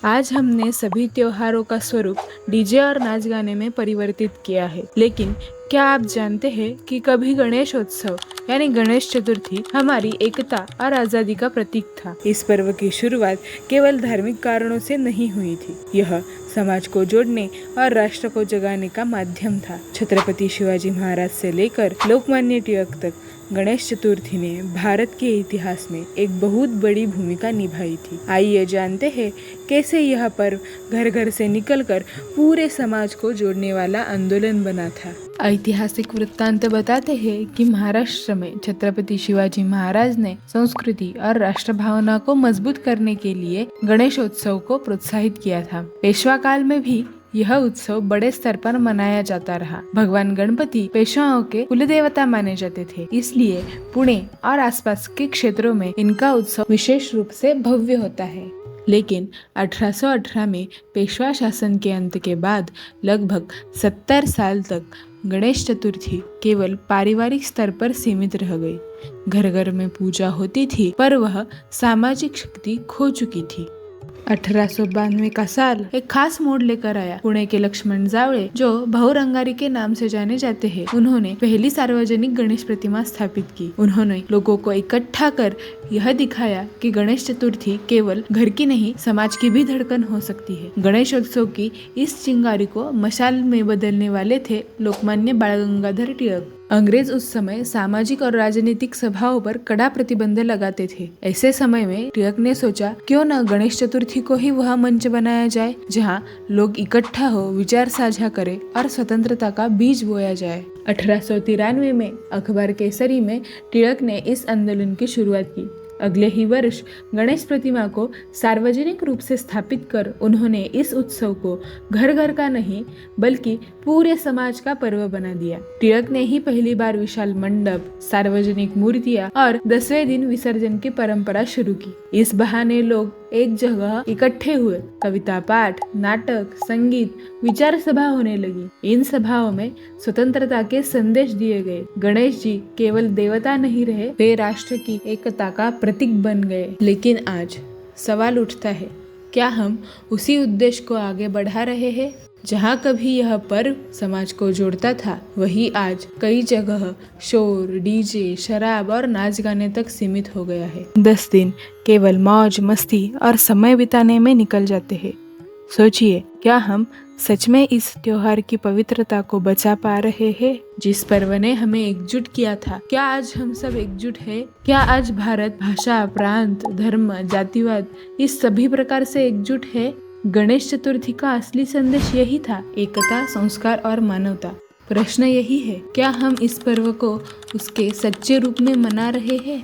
आज हमने सभी त्योहारों का स्वरूप डीजे और नाच गाने में परिवर्तित किया है, लेकिन क्या आप जानते हैं कि कभी गणेशोत्सव यानी गणेश चतुर्थी हमारी एकता और आजादी का प्रतीक था। इस पर्व की शुरुआत केवल धार्मिक कारणों से नहीं हुई थी, यह समाज को जोड़ने और राष्ट्र को जगाने का माध्यम था। छत्रपति शिवाजी महाराज से लेकर लोकमान्य टिळक तक गणेश चतुर्थी ने भारत के इतिहास में एक बहुत बड़ी भूमिका निभाई थी। आइए जानते हैं कैसे यह पर्व घर घर से निकलकर पूरे समाज को जोड़ने वाला आंदोलन बना था। ऐतिहासिक वृत्तांत बताते हैं कि महाराष्ट्र में छत्रपति शिवाजी महाराज ने संस्कृति और राष्ट्र भावना को मजबूत करने के लिए गणेशोत्सव को प्रोत्साहित किया था। पेशवा काल में भी यह उत्सव बड़े स्तर पर मनाया जाता रहा। भगवान गणपति पेशवाओं के कुलदेवता माने जाते थे, इसलिए पुणे और आसपास के क्षेत्रों में इनका उत्सव विशेष रूप से भव्य होता है। लेकिन 1818 में पेशवा शासन के अंत के बाद लगभग 70 साल तक गणेश चतुर्थी केवल पारिवारिक स्तर पर सीमित रह गई। घर घर में पूजा होती थी, पर वह सामाजिक शक्ति खो चुकी थी। 1892 का साल एक खास मोड़ लेकर आया। पुणे के लक्ष्मण जावळे, जो बहुरंगारी के नाम से जाने जाते हैं, उन्होंने पहली सार्वजनिक गणेश प्रतिमा स्थापित की। उन्होंने लोगों को इकट्ठा कर यह दिखाया कि गणेश चतुर्थी केवल घर की नहीं, समाज की भी धड़कन हो सकती है। गणेशोत्सव की इस चिंगारी को मशाल में बदलने वाले थे लोकमान्य बाल गंगाधर टिळक। अंग्रेज उस समय सामाजिक और राजनीतिक सभाओं पर कड़ा प्रतिबंध लगाते थे। ऐसे समय में टिळक ने सोचा, क्यों न गणेश चतुर्थी को ही वह मंच बनाया जाए जहां लोग इकट्ठा हो, विचार साझा करें और स्वतंत्रता का बीज बोया जाए। 1893 में अखबार केसरी में टिळक ने इस आंदोलन की शुरुआत की। अगले ही वर्ष गणेश प्रतिमा को सार्वजनिक रूप से स्थापित कर उन्होंने इस उत्सव को घर घर का नहीं बल्कि पूरे समाज का पर्व बना दिया। टिळक ने ही पहली बार विशाल मंडप, सार्वजनिक मूर्तियां और 10वें दिन विसर्जन की परंपरा शुरू की। इस बहाने लोग एक जगह इकट्ठे हुए। कविता पाठ, नाटक, संगीत, विचार सभा होने लगी। इन सभाओं में स्वतंत्रता के संदेश दिए गए। गणेश जी केवल देवता नहीं रहे, वे राष्ट्र की एकता का प्रतीक बन गए। लेकिन आज सवाल उठता है, क्या हम उसी उद्देश्य को आगे बढ़ा रहे हैं? जहाँ कभी यह पर्व समाज को जोड़ता था, वही आज कई जगह शोर, डीजे, शराब और नाच गाने तक सीमित हो गया है। 10 दिन केवल मौज मस्ती और समय बिताने में निकल जाते हैं। सोचिए, क्या हम सच में इस त्योहार की पवित्रता को बचा पा रहे हैं? जिस पर्व ने हमें एकजुट किया था, क्या आज हम सब एकजुट हैं? क्या आज भारत भाषा, प्रांत, धर्म, जातिवाद इस सभी प्रकार से एकजुट है? गणेश चतुर्थी का असली संदेश यही था, एकता, संस्कार और मानवता। प्रश्न यही है, क्या हम इस पर्व को उसके सच्चे रूप में मना रहे हैं?